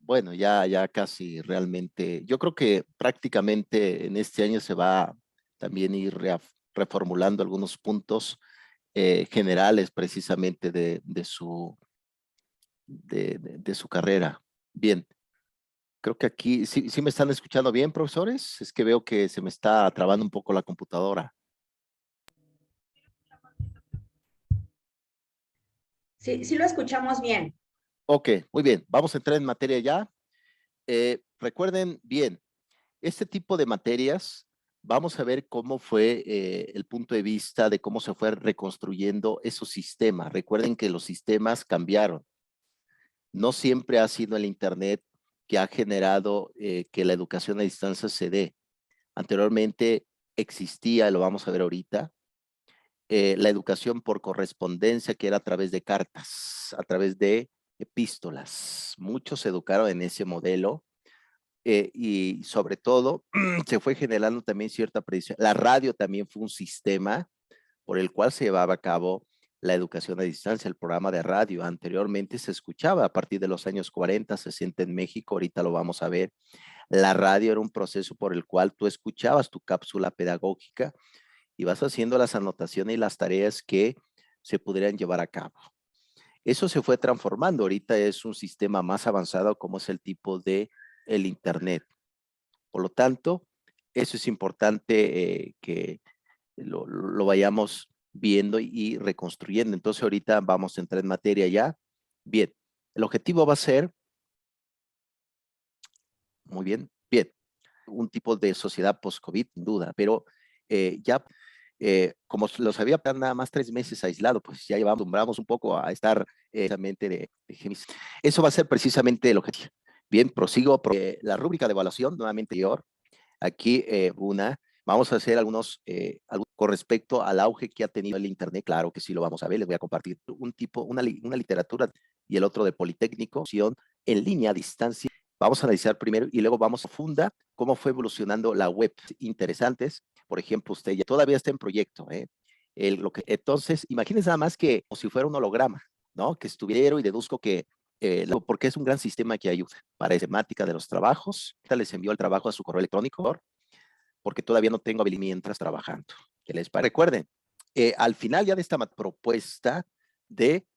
bueno, ya casi realmente, yo creo que prácticamente en este año se va también ir reformulando algunos puntos generales precisamente de su carrera. Bien, creo que aquí, ¿sí me están escuchando bien, profesores? Es que veo que se me está trabando un poco la computadora. Sí, sí lo escuchamos bien. Ok, muy bien, vamos a entrar en materia ya. Recuerden bien, este tipo de materias, vamos a ver cómo fue el punto de vista de cómo se fue reconstruyendo esos sistemas. Recuerden que los sistemas cambiaron. No siempre ha sido el Internet que ha generado que la educación a distancia se dé. Anteriormente existía, lo vamos a ver ahorita, la educación por correspondencia, que era a través de cartas, a través de epístolas. Muchos se educaron en ese modelo y sobre todo se fue generando también cierta predicción. La radio también fue un sistema por el cual se llevaba a cabo la educación a distancia, el programa de radio. Anteriormente se escuchaba a partir de los años 40, 60 en México, ahorita lo vamos a ver. La radio era un proceso por el cual tú escuchabas tu cápsula pedagógica y vas haciendo las anotaciones y las tareas que se pudieran llevar a cabo. Eso se fue transformando. Ahorita es un sistema más avanzado como es el tipo de el Internet. Por lo tanto, eso es importante que lo vayamos viendo y reconstruyendo. Entonces, ahorita vamos a entrar en materia ya. Bien, el objetivo va a ser, muy bien, bien, un tipo de sociedad post-COVID, sin duda, pero ya como los había nada más 3 meses aislado, pues ya llevamos un poco a estar de eso va a ser precisamente el objetivo. Bien, prosigo por la rúbrica de evaluación, nuevamente yo. Aquí vamos a hacer algunos con respecto al auge que ha tenido el Internet, claro que sí lo vamos a ver, les voy a compartir una literatura y el otro de Politécnico, en línea, a distancia. Vamos a analizar primero y luego vamos a funda cómo fue evolucionando la web. Interesantes, por ejemplo, usted ya todavía está en proyecto, entonces, imagínense nada más que como si fuera un holograma, ¿no? Que estuviera y deduzco que porque es un gran sistema que ayuda para la temática de los trabajos. Les envió el trabajo a su correo electrónico porque todavía no tengo habilidad mientras trabajando. ¿Qué les parece? Recuerden, al final ya de esta propuesta de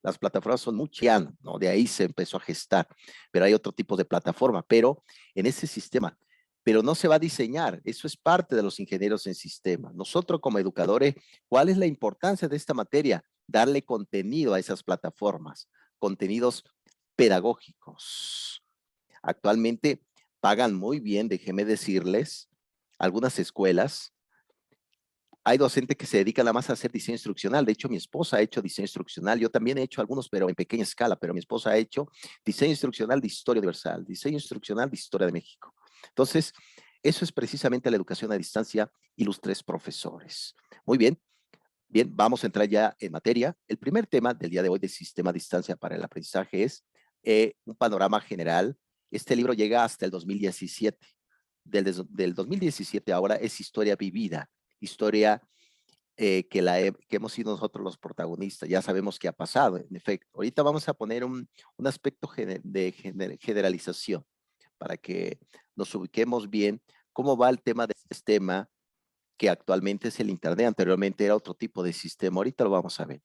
las plataformas son muy chianas, ¿no? De ahí se empezó a gestar, pero hay otro tipo de plataforma, pero en ese sistema, pero no se va a diseñar, eso es parte de los ingenieros en sistemas. Nosotros como educadores, ¿cuál es la importancia de esta materia? Darle contenido a esas plataformas, contenidos pedagógicos. Actualmente pagan muy bien, déjenme decirles, algunas escuelas. Hay docentes que se dedican nada más a hacer diseño instruccional. De hecho, mi esposa ha hecho diseño instruccional. Yo también he hecho algunos, pero en pequeña escala. Pero mi esposa ha hecho diseño instruccional de historia universal, diseño instruccional de historia de México. Entonces, eso es precisamente la educación a distancia y los 3 profesores. Muy bien. Bien, vamos a entrar ya en materia. El primer tema del día de hoy de sistema a distancia para el aprendizaje es un panorama general. Este libro llega hasta el 2017. Del 2017 ahora es historia vivida, historia que hemos sido nosotros los protagonistas. Ya sabemos qué ha pasado, en efecto. Ahorita vamos a poner un aspecto de generalización para que nos ubiquemos bien cómo va el tema del sistema que actualmente es el Internet, anteriormente era otro tipo de sistema, ahorita lo vamos a ver.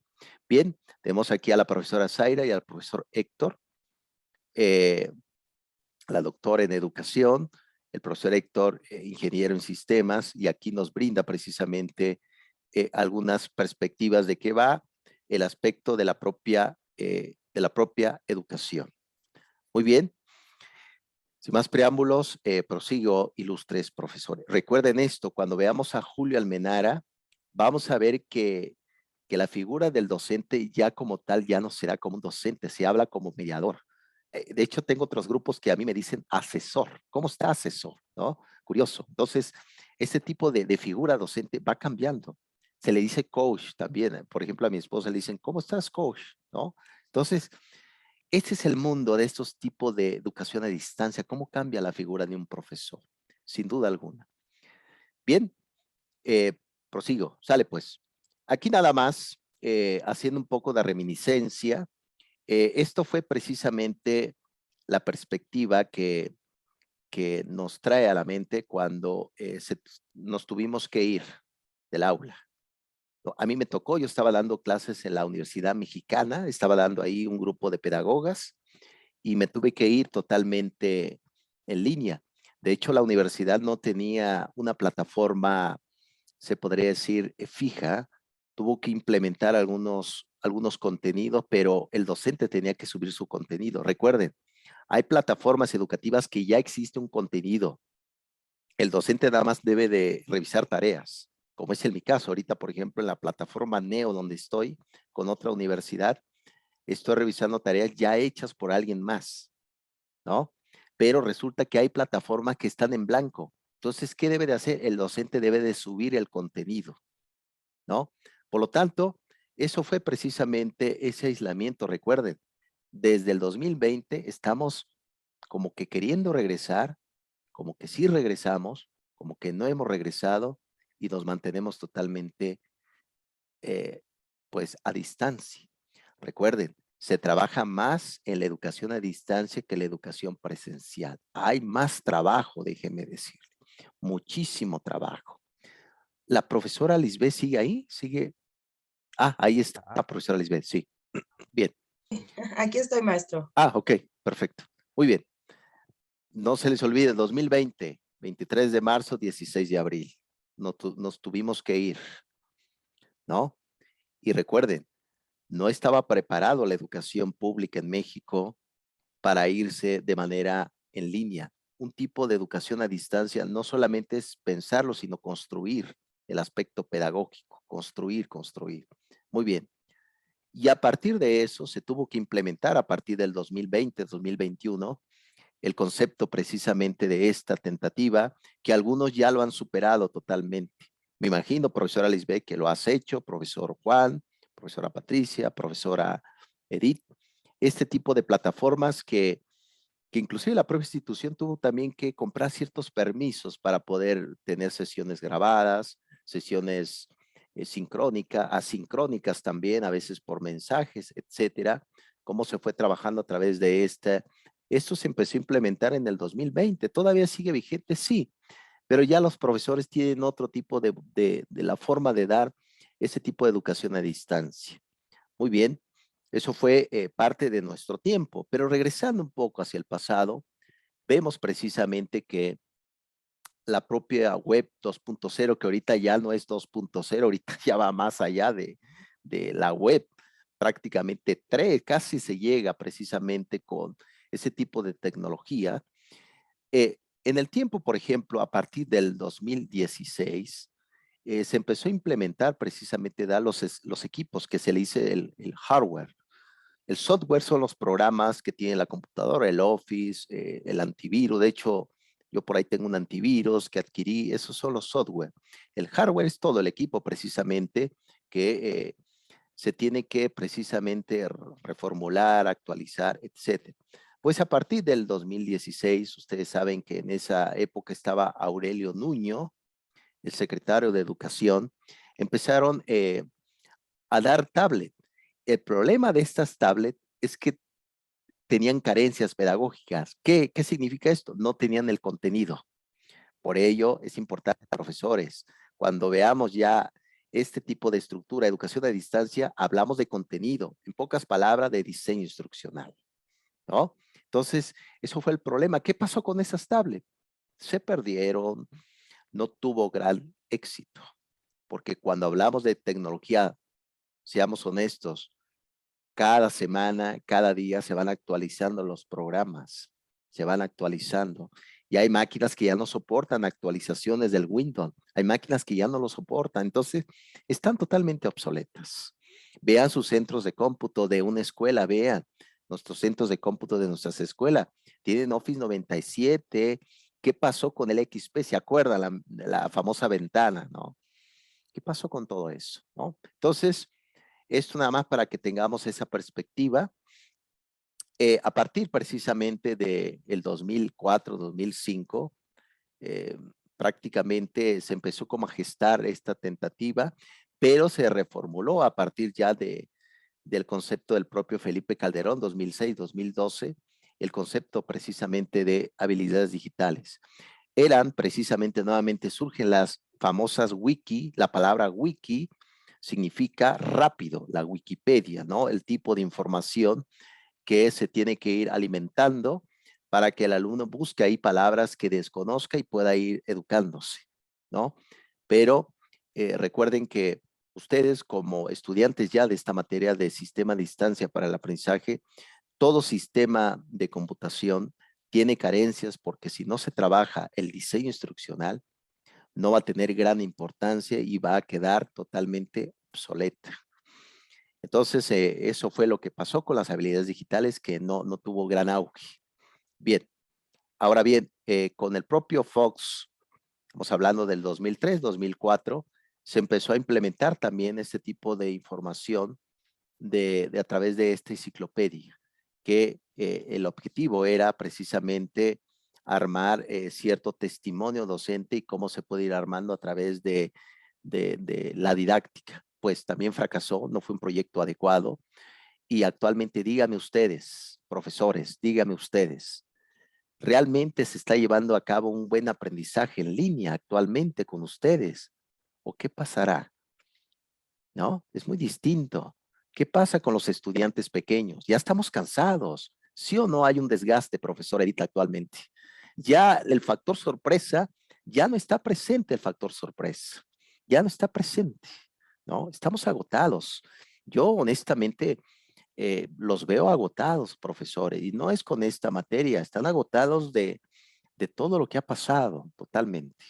Bien, tenemos aquí a la profesora Zaira y al profesor Héctor, eh, la doctora en educación, el profesor Héctor, ingeniero en sistemas, y aquí nos brinda precisamente algunas perspectivas de qué va el aspecto de la propia educación. Muy bien, sin más preámbulos, prosigo, ilustres profesores. Recuerden esto, cuando veamos a Julio Almenara, vamos a ver que la figura del docente ya como tal ya no será como un docente, se habla como mediador. De hecho, tengo otros grupos que a mí me dicen asesor. ¿Cómo está asesor? ¿No? Curioso. Entonces, este tipo de figura docente va cambiando. Se le dice coach también. Por ejemplo, a mi esposa le dicen, ¿cómo estás, coach? ¿No? Entonces, este es el mundo de estos tipos de educación a distancia. ¿Cómo cambia la figura de un profesor? Sin duda alguna. Bien, eh, prosigo. Sale pues. Aquí nada más, haciendo un poco de reminiscencia, esto fue precisamente la perspectiva que nos trae a la mente cuando nos tuvimos que ir del aula. ¿No? A mí me tocó, yo estaba dando clases en la Universidad Mexicana, estaba dando ahí un grupo de pedagogas y me tuve que ir totalmente en línea. De hecho, la universidad no tenía una plataforma, se podría decir, fija, tuvo que implementar algunos contenidos, pero el docente tenía que subir su contenido. Recuerden, hay plataformas educativas que ya existe un contenido. El docente nada más debe de revisar tareas, como es en mi caso. Ahorita, por ejemplo, en la plataforma Neo, donde estoy con otra universidad, estoy revisando tareas ya hechas por alguien más, ¿no? Pero resulta que hay plataformas que están en blanco. Entonces, ¿qué debe de hacer? El docente debe de subir el contenido, ¿no? Por lo tanto, eso fue precisamente ese aislamiento. Recuerden, desde el 2020 estamos como que queriendo regresar, como que sí regresamos, como que no hemos regresado y nos mantenemos totalmente, eh, pues, a distancia. Recuerden, se trabaja más en la educación a distancia que en la educación presencial. Hay más trabajo, déjenme decirle, muchísimo trabajo. La profesora Lisbeth sigue ahí, sigue. Ah, ahí está, la profesora Lisbeth, sí. Bien. Aquí estoy, maestro. Ah, ok, perfecto. Muy bien. No se les olvide, 2020, 23 de marzo, 16 de abril. Nos tuvimos que ir, ¿no? Y recuerden, no estaba preparado la educación pública en México para irse de manera en línea. Un tipo de educación a distancia no solamente es pensarlo, sino construir el aspecto pedagógico, construir, construir. Muy bien. Y a partir de eso se tuvo que implementar a partir del 2020, 2021, el concepto precisamente de esta tentativa, que algunos ya lo han superado totalmente. Me imagino, profesora Lisbeth, que lo has hecho, profesor Juan, profesora Patricia, profesora Edith, este tipo de plataformas que inclusive la propia institución tuvo también que comprar ciertos permisos para poder tener sesiones grabadas, sesiones sincrónicas, asincrónicas también, a veces por mensajes, etcétera. Cómo se fue trabajando a través de esto se empezó a implementar en el 2020. ¿Todavía sigue vigente? Sí, pero ya los profesores tienen otro tipo de la forma de dar ese tipo de educación a distancia. Muy bien, eso fue parte de nuestro tiempo, pero regresando un poco hacia el pasado, vemos precisamente que la propia web 2.0, que ahorita ya no es 2.0, ahorita ya va más allá de la web, prácticamente 3, casi se llega precisamente con ese tipo de tecnología. En el tiempo, por ejemplo, a partir del 2016, se empezó a implementar precisamente los equipos que se le dice el hardware. El software son los programas que tiene la computadora, el Office, el antivirus. De hecho, yo por ahí tengo un antivirus que adquirí, esos son los software. El hardware es todo el equipo precisamente que se tiene que precisamente reformular, actualizar, etcétera. Pues a partir del 2016, ustedes saben que en esa época estaba Aurelio Nuño, el secretario de Educación, empezaron a dar tablet. El problema de estas tablets es que tenían carencias pedagógicas. ¿Qué significa esto? No tenían el contenido. Por ello, es importante, profesores, cuando veamos ya este tipo de estructura, educación a distancia, hablamos de contenido, en pocas palabras, de diseño instruccional, ¿no? Entonces, eso fue el problema. ¿Qué pasó con esas tablets? Se perdieron, no tuvo gran éxito, porque cuando hablamos de tecnología, seamos honestos, cada semana, cada día se van actualizando los programas, se van actualizando. Y hay máquinas que ya no soportan actualizaciones del Windows, hay máquinas que ya no lo soportan, entonces están totalmente obsoletas. Vean sus centros de cómputo de una escuela, vean nuestros centros de cómputo de nuestras escuelas, tienen Office 97. ¿Qué pasó con el XP? ¿Se acuerdan la famosa ventana, no? ¿Qué pasó con todo eso, no? Entonces, esto nada más para que tengamos esa perspectiva. A partir precisamente del 2004, 2005, eh, prácticamente se empezó como a gestar esta tentativa, pero se reformuló a partir ya del concepto del propio Felipe Calderón, 2006, 2012, el concepto precisamente de habilidades digitales. Eran precisamente, nuevamente surgen las famosas wiki, la palabra wiki significa rápido, la Wikipedia, ¿no? El tipo de información que se tiene que ir alimentando para que el alumno busque ahí palabras que desconozca y pueda ir educándose, ¿no? Pero recuerden que ustedes como estudiantes ya de esta materia de sistema de distancia para el aprendizaje, todo sistema de computación tiene carencias porque si no se trabaja el diseño instruccional, no va a tener gran importancia y va a quedar totalmente obsoleta. Entonces, eso fue lo que pasó con las habilidades digitales que no tuvo gran auge. Bien, ahora bien, con el propio Fox, estamos hablando del 2003, 2004, se empezó a implementar también este tipo de información a través de esta enciclopedia, que el objetivo era precisamente armar cierto testimonio docente y cómo se puede ir armando a través de la didáctica. Pues también fracasó, no fue un proyecto adecuado y actualmente díganme ustedes, profesores, díganme ustedes, ¿realmente se está llevando a cabo un buen aprendizaje en línea actualmente con ustedes? ¿O qué pasará? ¿No? Es muy distinto. ¿Qué pasa con los estudiantes pequeños? Ya estamos cansados. ¿Sí o no hay un desgaste, profesor Edith, actualmente? Ya el factor sorpresa, ya no está presente el factor sorpresa. Ya no está presente, ¿no? Estamos agotados. Yo honestamente los veo agotados, profesores, y no es con esta materia, están agotados de todo lo que ha pasado totalmente,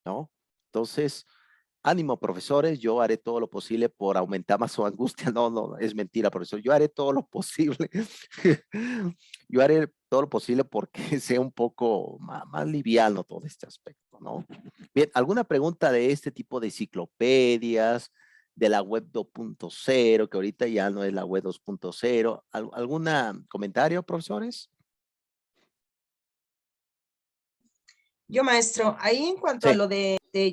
¿no? Entonces, ánimo, profesores, yo haré todo lo posible por aumentar más su angustia. No, no, es mentira, profesor. Yo haré todo lo posible. Yo haré todo lo posible porque sea un poco más liviano todo este aspecto, ¿no? Bien, ¿alguna pregunta de este tipo de enciclopedias, de la web 2.0, que ahorita ya no es la web 2.0? ¿Algún comentario, profesores? Yo, maestro, ahí en cuanto a Sí. lo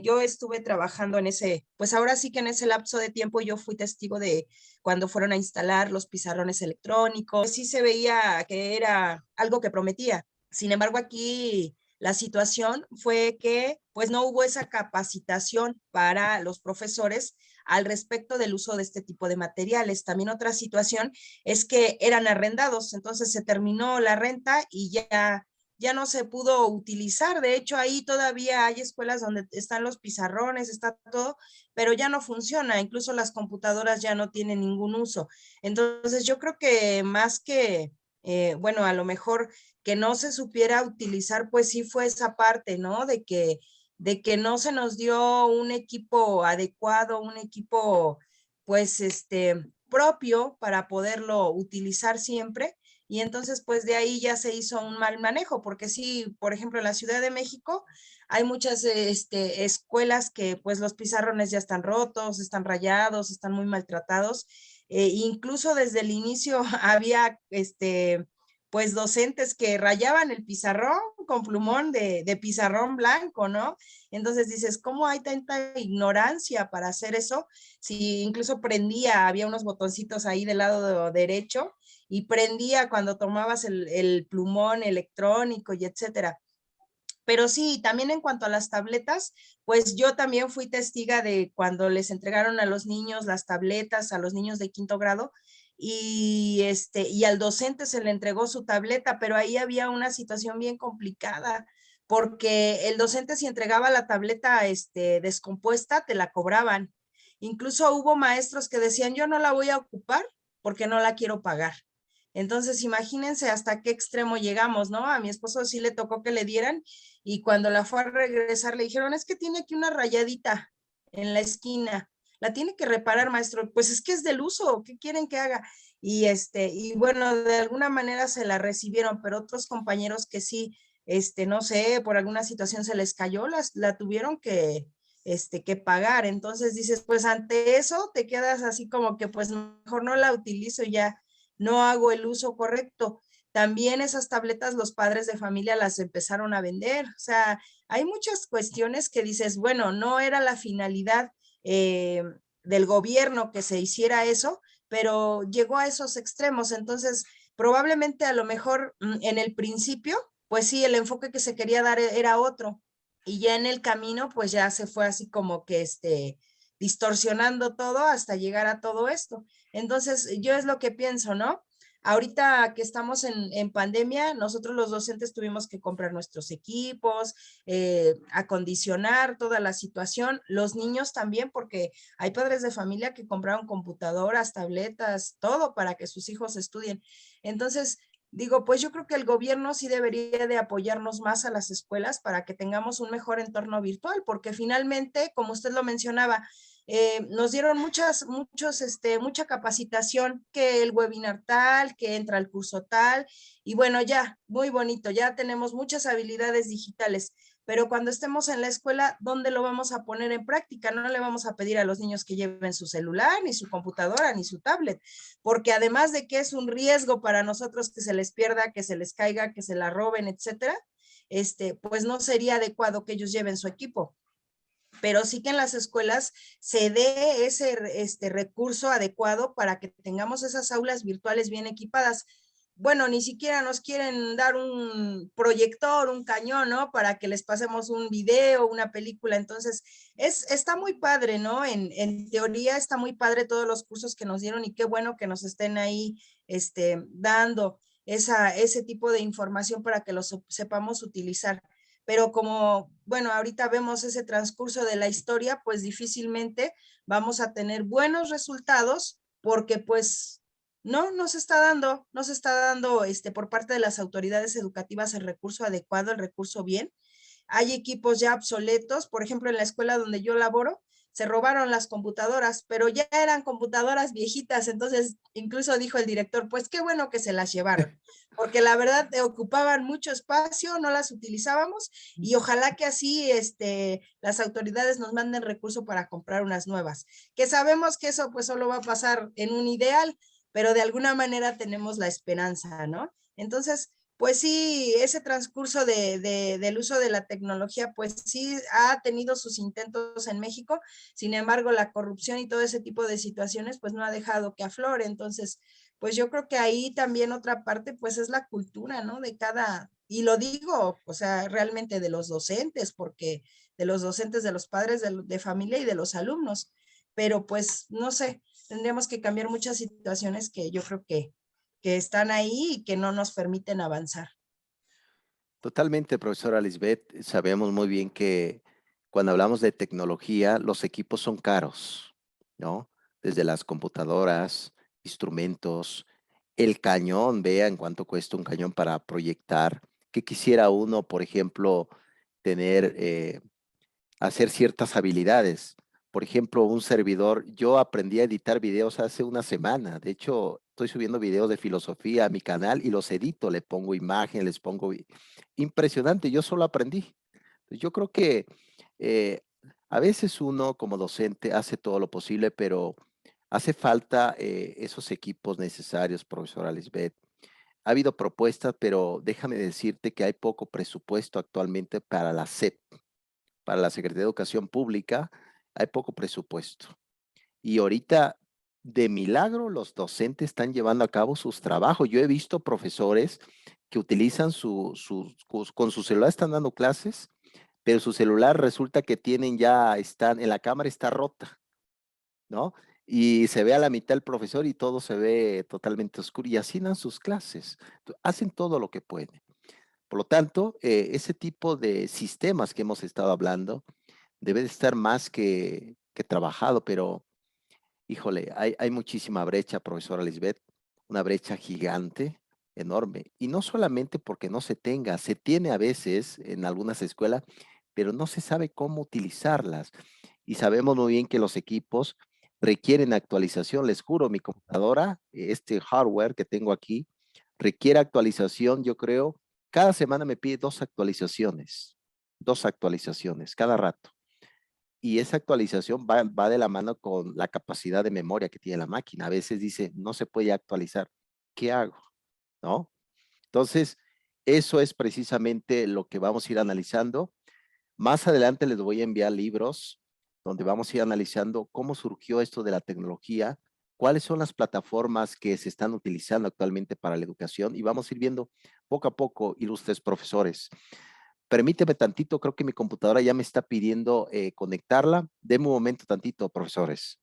yo estuve trabajando en ese, pues ahora sí que en ese lapso de tiempo yo fui testigo de cuando fueron a instalar los pizarrones electrónicos. Sí se veía que era algo que prometía. Sin embargo, aquí la situación fue que pues no hubo esa capacitación para los profesores al respecto del uso de este tipo de materiales. También otra situación es que eran arrendados, entonces se terminó la renta y ya no se pudo utilizar. De hecho, ahí todavía hay escuelas donde están los pizarrones, está todo, pero ya no funciona. Incluso las computadoras ya no tienen ningún uso. Entonces, yo creo que más que, bueno, a lo mejor que no se supiera utilizar, pues sí fue esa parte, ¿no? De que no se nos dio un equipo adecuado, un equipo, pues, propio para poderlo utilizar siempre. Y entonces, pues de ahí ya se hizo un mal manejo, porque sí, por ejemplo, en la Ciudad de México hay muchas escuelas que pues los pizarrones ya están rotos, están rayados, están muy maltratados. Incluso desde el inicio había pues docentes que rayaban el pizarrón con plumón de pizarrón blanco, ¿no? Entonces dices, ¿cómo hay tanta ignorancia para hacer eso? Si incluso prendía, había unos botoncitos ahí del lado derecho y prendía cuando tomabas el plumón electrónico y etcétera. Pero sí, también en cuanto a las tabletas, pues yo también fui testiga de cuando les entregaron a los niños las tabletas, a los niños de quinto grado, y al docente se le entregó su tableta, pero ahí había una situación bien complicada, porque el docente si entregaba la tableta descompuesta, te la cobraban. Incluso hubo maestros que decían, yo no la voy a ocupar porque no la quiero pagar. Entonces, imagínense hasta qué extremo llegamos, ¿no? A mi esposo sí le tocó que le dieran y cuando la fue a regresar le dijeron, es que tiene aquí una rayadita en la esquina, la tiene que reparar, maestro. Pues es que es del uso, ¿qué quieren que haga? Y bueno, de alguna manera se la recibieron, pero otros compañeros que sí, no sé, por alguna situación se les cayó, la tuvieron que pagar. Entonces dices, pues ante eso te quedas así como que pues mejor no la utilizo ya, no hago el uso correcto. También esas tabletas los padres de familia las empezaron a vender. O sea, hay muchas cuestiones que dices, bueno, no era la finalidad del gobierno que se hiciera eso, pero llegó a esos extremos. Entonces, probablemente a lo mejor en el principio, pues sí, el enfoque que se quería dar era otro, y ya en el camino, pues ya se fue así como que distorsionando todo hasta llegar a todo esto. Entonces, yo es lo que pienso, ¿no? Ahorita que estamos en pandemia, nosotros los docentes tuvimos que comprar nuestros equipos, acondicionar toda la situación, los niños también, porque hay padres de familia que compraron computadoras, tabletas, todo para que sus hijos estudien. Entonces, digo, pues yo creo que el gobierno sí debería de apoyarnos más a las escuelas para que tengamos un mejor entorno virtual, porque finalmente, como usted lo mencionaba, nos dieron mucha capacitación, que el webinar tal, que entra al curso tal, y bueno, ya, muy bonito, ya tenemos muchas habilidades digitales, pero cuando estemos en la escuela, ¿dónde lo vamos a poner en práctica? No le vamos a pedir a los niños que lleven su celular, ni su computadora, ni su tablet, porque además de que es un riesgo para nosotros que se les pierda, que se les caiga, que se la roben, etcétera, pues no sería adecuado que ellos lleven su equipo, pero sí que en las escuelas se dé ese recurso adecuado para que tengamos esas aulas virtuales bien equipadas. Bueno, ni siquiera nos quieren dar un proyector, un cañón, ¿no? Para que les pasemos un video, una película. Entonces, está muy padre, ¿no? En teoría está muy padre todos los cursos que nos dieron, y qué bueno que nos estén ahí dando ese tipo de información para que lo sepamos utilizar. Pero como, bueno, ahorita vemos ese transcurso de la historia, pues difícilmente vamos a tener buenos resultados, porque pues no se está dando por parte de las autoridades educativas el recurso adecuado, el recurso bien. Hay equipos ya obsoletos, por ejemplo, en la escuela donde yo laboro, se robaron las computadoras, pero ya eran computadoras viejitas, entonces incluso dijo el director, pues qué bueno que se las llevaron, porque la verdad ocupaban mucho espacio, no las utilizábamos, y ojalá que así las autoridades nos manden recurso para comprar unas nuevas, que sabemos que eso pues solo va a pasar en un ideal, pero de alguna manera tenemos la esperanza, ¿no? Entonces, pues sí, ese transcurso del uso de la tecnología, pues sí ha tenido sus intentos en México. Sin embargo, la corrupción y todo ese tipo de situaciones, pues no ha dejado que aflore. Entonces, pues yo creo que ahí también otra parte, pues es la cultura, ¿no? De cada, y lo digo, o sea, realmente de los docentes, porque de los docentes, de los padres de familia y de los alumnos. Pero pues, no sé, tendríamos que cambiar muchas situaciones que yo creo que están ahí y que no nos permiten avanzar. Totalmente, profesora Lisbeth. Sabemos muy bien que cuando hablamos de tecnología, los equipos son caros, ¿no? Desde las computadoras, instrumentos, el cañón, vean cuánto cuesta un cañón para proyectar. Que quisiera uno, por ejemplo, tener, hacer ciertas habilidades. Por ejemplo, un servidor, yo aprendí a editar videos hace una semana. De hecho, estoy subiendo videos de filosofía a mi canal y los edito, le pongo imagen, les pongo... Impresionante, yo solo aprendí. Yo creo que eh, a veces uno como docente hace todo lo posible, pero hace falta esos equipos necesarios, profesora Lisbeth. Ha habido propuestas, pero déjame decirte que hay poco presupuesto actualmente para la SEP, para la Secretaría de Educación Pública, hay poco presupuesto. Y ahorita, de milagro, los docentes están llevando a cabo sus trabajos. Yo he visto profesores que utilizan con su celular, están dando clases, pero su celular resulta que tienen ya, están, en la cámara está rota, ¿no? Y se ve a la mitad el profesor y todo se ve totalmente oscuro y así dan sus clases. Hacen todo lo que pueden. Por lo tanto, ese tipo de sistemas que hemos estado hablando debe de estar más que trabajado, pero híjole, hay muchísima brecha, profesora Lisbeth, una brecha gigante, enorme. Y no solamente porque no se tenga, se tiene a veces en algunas escuelas, pero no se sabe cómo utilizarlas. Y sabemos muy bien que los equipos requieren actualización. Les juro, mi computadora, este hardware que tengo aquí, requiere actualización, yo creo, cada semana me pide dos actualizaciones, cada rato. Y esa actualización va de la mano con la capacidad de memoria que tiene la máquina. A veces dice, no se puede actualizar. ¿Qué hago? ¿No? Entonces, eso es precisamente lo que vamos a ir analizando. Más adelante les voy a enviar libros donde vamos a ir analizando cómo surgió esto de la tecnología, cuáles son las plataformas que se están utilizando actualmente para la educación y vamos a ir viendo poco a poco, ilustres profesores. Permíteme tantito, creo que mi computadora ya me está pidiendo conectarla. Deme un momento tantito, profesores.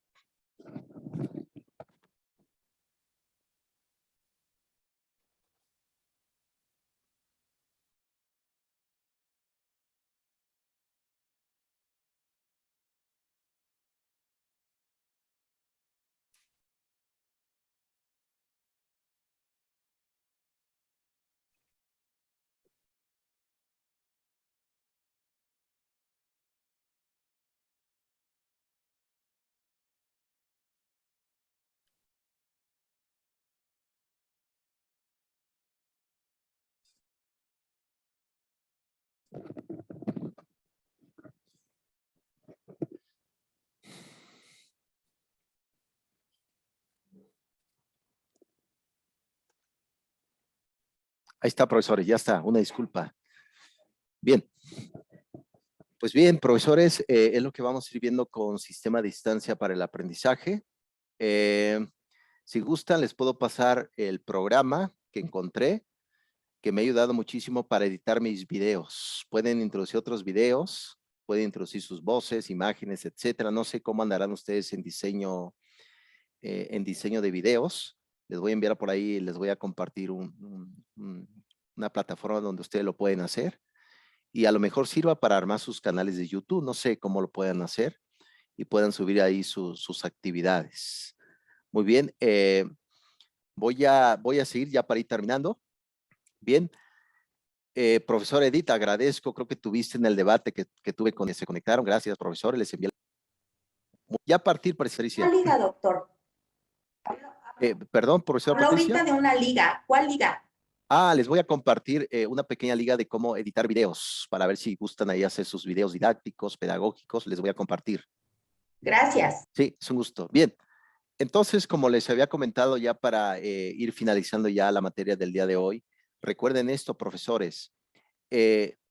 Ahí está, profesores, ya está, una disculpa. Bien, pues bien, profesores, es lo que vamos a ir viendo con sistema de distancia para el aprendizaje. Si gustan, les puedo pasar el programa que encontré, que me ha ayudado muchísimo para editar mis videos. Pueden introducir otros videos, pueden introducir sus voces, imágenes, etcétera. No sé cómo andarán ustedes en diseño de videos. Les voy a enviar por ahí, les voy a compartir una plataforma donde ustedes lo pueden hacer y a lo mejor sirva para armar sus canales de YouTube. No sé cómo lo puedan hacer y puedan subir ahí sus actividades. Muy bien, voy a seguir ya para ir terminando. Bien, profesor Edith, agradezco, creo que tuviste en el debate que tuve con se conectaron. Gracias, profesor, les envié. Ya a partir, Patricia. ¿Cuál liga, doctor? Perdón, profesor Habla Patricia. ahorita de una liga. ¿Cuál liga? Les voy a compartir una pequeña liga de cómo editar videos para ver si gustan ahí hacer sus videos didácticos, pedagógicos. Les voy a compartir. Gracias. Sí, es un gusto. Bien, entonces, como les había comentado ya para ir finalizando ya la materia del día de hoy, recuerden esto, profesores.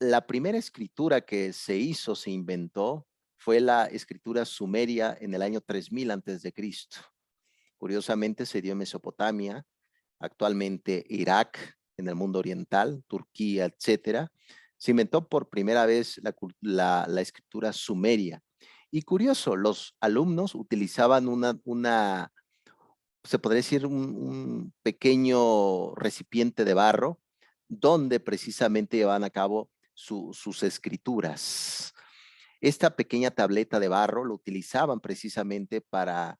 La primera escritura que se hizo, se inventó, fue la escritura sumeria en el año 3000 antes de Cristo. Curiosamente se dio en Mesopotamia, actualmente Irak, en el mundo oriental, Turquía, etcétera. Se inventó por primera vez la escritura sumeria. Y curioso, los alumnos utilizaban se podría decir, un pequeño recipiente de barro donde precisamente llevaban a cabo sus escrituras. Esta pequeña tableta de barro lo utilizaban precisamente para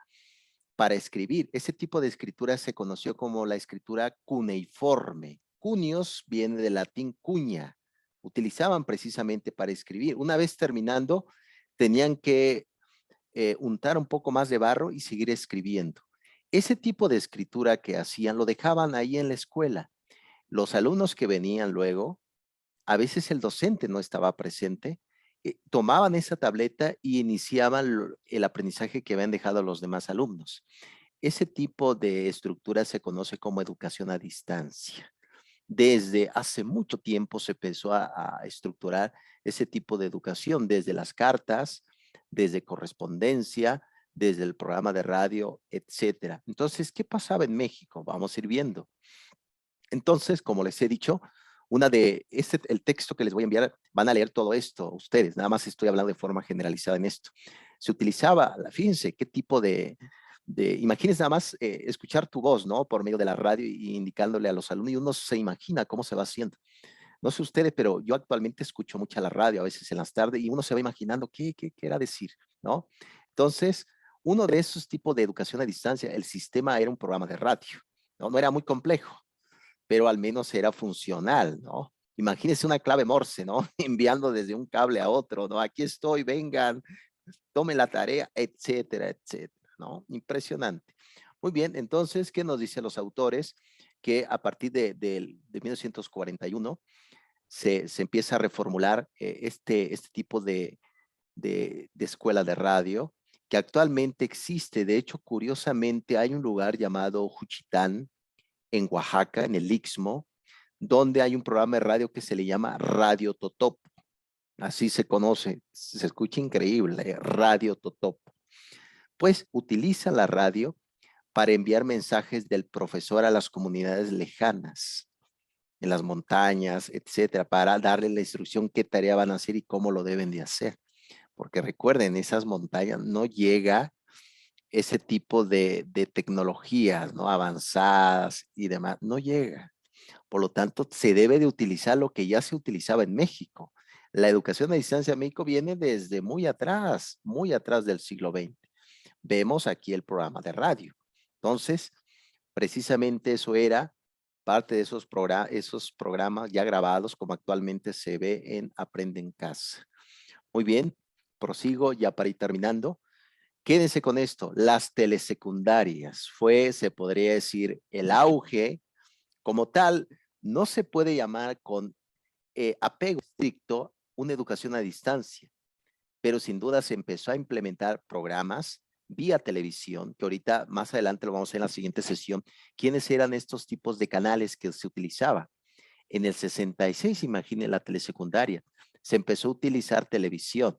escribir. Ese tipo de escritura se conoció como la escritura cuneiforme. Cunios viene del latín cuña. Utilizaban precisamente para escribir. Una vez terminando, tenían que untar un poco más de barro y seguir escribiendo. Ese tipo de escritura que hacían lo dejaban ahí en la escuela. Los alumnos que venían luego, a veces el docente no estaba presente, tomaban esa tableta y iniciaban el aprendizaje que habían dejado los demás alumnos. Ese tipo de estructura se conoce como educación a distancia. Desde hace mucho tiempo se empezó a estructurar ese tipo de educación, desde las cartas, desde correspondencia, desde el programa de radio, etcétera. Entonces, ¿qué pasaba en México? Vamos a ir viendo. Entonces, como les he dicho, el texto que les voy a enviar, van a leer todo esto ustedes, nada más estoy hablando de forma generalizada en esto. Se utilizaba, fíjense, qué tipo imagínense nada más escuchar tu voz, ¿no? Por medio de la radio y indicándole a los alumnos y uno se imagina cómo se va haciendo. No sé ustedes, pero yo actualmente escucho mucho la radio, a veces en las tardes, y uno se va imaginando qué era decir, ¿no? Entonces, uno de esos tipos de educación a distancia, el sistema era un programa de radio, ¿no? No era muy complejo, pero al menos era funcional, ¿no? Imagínense una clave Morse, ¿no? Enviando desde un cable a otro, ¿no? Aquí estoy, vengan, tomen la tarea, etcétera, etcétera, ¿no? Impresionante. Muy bien, entonces, ¿qué nos dicen los autores? Que a partir de 1941 se empieza a reformular este tipo de escuela de radio que actualmente existe. De hecho, curiosamente, hay un lugar llamado Juchitán, en Oaxaca, en el Istmo, donde hay un programa de radio que se le llama Radio Totopo. Así se conoce, se escucha increíble, Radio Totopo. Pues utiliza la radio para enviar mensajes del profesor a las comunidades lejanas, en las montañas, etcétera, para darle la instrucción qué tarea van a hacer y cómo lo deben de hacer. Porque recuerden, esas montañas no llega ese tipo de tecnologías, ¿no? Avanzadas y demás, no llega. Por lo tanto, se debe de utilizar lo que ya se utilizaba en México. La educación a distancia en México viene desde muy atrás del siglo XX. Vemos aquí el programa de radio. Entonces, precisamente eso era parte de esos programas ya grabados, como actualmente se ve en Aprende en Casa. Muy bien, prosigo ya para ir terminando. Quédense con esto, las telesecundarias fue, se podría decir, el auge como tal. No se puede llamar con apego estricto una educación a distancia, pero sin duda se empezó a implementar programas vía televisión, que ahorita más adelante lo vamos a ver en la siguiente sesión. ¿Quiénes eran estos tipos de canales que se utilizaba? En el 66, imaginen la telesecundaria, se empezó a utilizar televisión,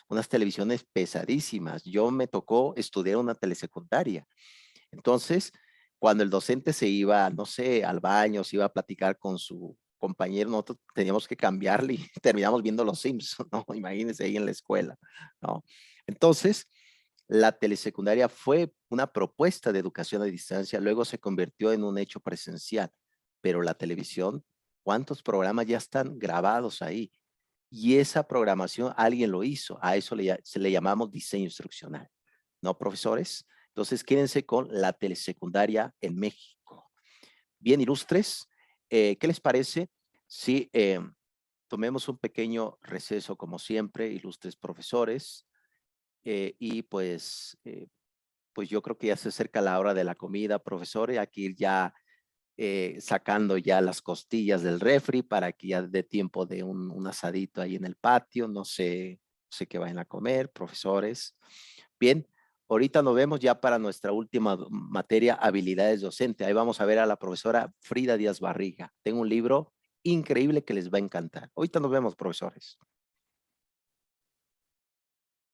unas televisiones pesadísimas. Yo me tocó estudiar una telesecundaria. Entonces, cuando el docente se iba, no sé, al baño, se iba a platicar con su compañero, nosotros teníamos que cambiarle y terminamos viendo Los Simpsons, ¿no? Imagínense ahí en la escuela, ¿no? Entonces, la telesecundaria fue una propuesta de educación a distancia, luego se convirtió en un hecho presencial, pero la televisión, ¿cuántos programas ya están grabados ahí? Y esa programación alguien lo hizo, a eso se le llamamos diseño instruccional, ¿no, profesores? Entonces, quédense con la telesecundaria en México. Bien, ilustres, ¿qué les parece si tomemos un pequeño receso, como siempre, ilustres profesores? Y pues yo creo que ya se acerca la hora de la comida, profesores. Hay que ir ya sacando ya las costillas del refri para que ya dé tiempo de un asadito ahí en el patio. No sé qué vayan a comer, profesores. Bien, ahorita nos vemos ya para nuestra última materia, habilidades docentes. Ahí vamos a ver a la profesora Frida Díaz Barriga. Tengo un libro increíble que les va a encantar. Ahorita nos vemos, profesores.